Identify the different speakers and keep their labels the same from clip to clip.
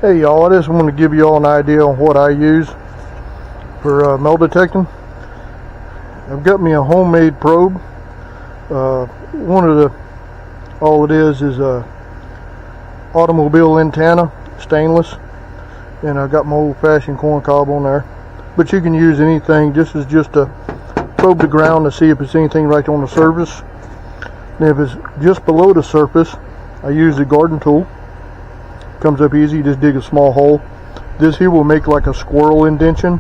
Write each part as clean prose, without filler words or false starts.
Speaker 1: Hey y'all, I just want to give you all an idea on what I use for metal detecting. I've got me a homemade probe. All it is a automobile antenna, stainless, and I've got my old-fashioned corn cob on there. But you can use anything. This is just to probe the ground to see if there's anything right on the surface. And if it's just below the surface, I use the garden tool. Comes up easy, you just dig a small hole. This here will make like a squirrel indentation,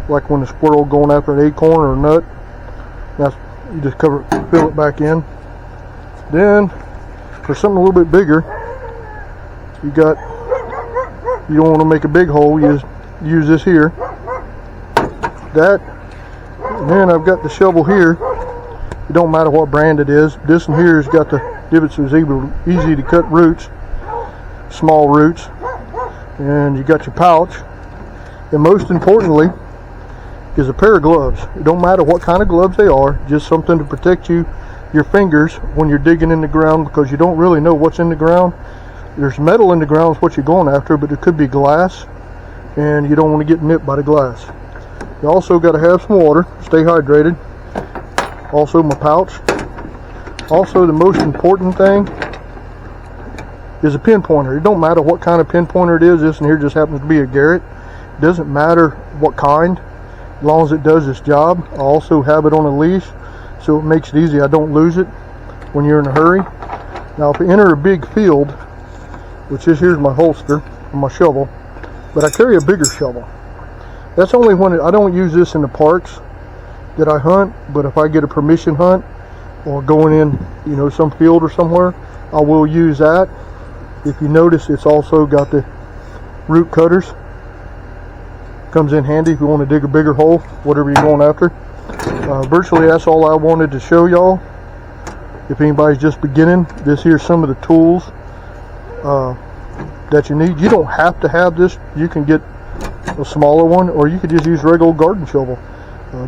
Speaker 1: like when a squirrel going after an acorn or a nut. That's, you just fill it back in. Then for something a little bit bigger, you don't want to make a big hole, you just use this here. And then I've got the shovel here. It don't matter what brand it is. This one here has got the divots so it's easy to cut roots, small roots. And you got your pouch. And most importantly is a pair of gloves. It don't matter what kind of gloves they are, just something to protect your fingers when you're digging in the ground, because you don't really know what's in the ground. There's metal in the ground is what you're going after, but it could be glass, and you don't want to get nipped by the glass. You also got to have some water, stay hydrated. Also my pouch. Also the most important thing is a pinpointer. It don't matter what kind of pinpointer it is. This one here just happens to be a Garrett. It doesn't matter what kind, as long as it does its job. I also have it on a leash, so it makes it easy. I don't lose it when you're in a hurry. Now if I enter a big field, which is here's my holster for my shovel, but I carry a bigger shovel. That's only when I don't use this in the parks that I hunt, but if I get a permission hunt or going in, some field or somewhere, I will use that. If you notice, it's also got the root cutters. Comes in handy if you want to dig a bigger hole, whatever you're going after. Virtually that's all I wanted to show y'all. If anybody's just beginning, this here's some of the tools that you need. You don't have to have this. You can get a smaller one, or you could just use regular garden shovel.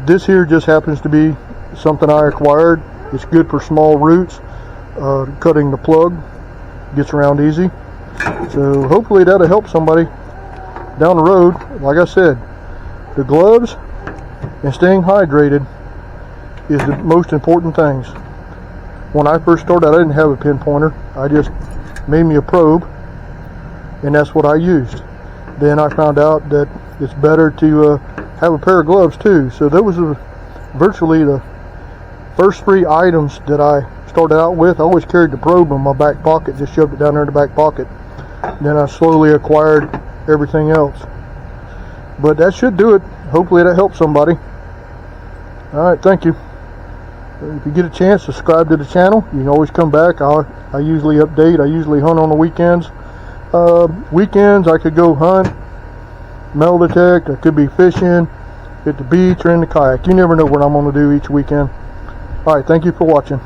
Speaker 1: This here just happens to be something I acquired. It's good for small roots, cutting the plug, gets around easy. So hopefully that'll help somebody down the road. Like I said, the gloves and staying hydrated is the most important things. When I first started, I didn't have a pinpointer. I just made me a probe, and that's what I used. Then I found out that it's better to have a pair of gloves too. So that was virtually the first 3 items that I started out with. I always carried the probe in my back pocket, just shoved it down there in the back pocket. Then I slowly acquired everything else. But that should do it. Hopefully that helps somebody. Alright, thank you. If you get a chance, subscribe to the channel. You can always come back. I usually update. I usually hunt on the weekends. Weekends I could go hunt, metal detect, I could be fishing at the beach or in the kayak. You never know what I'm going to do each weekend. Alright, thank you for watching.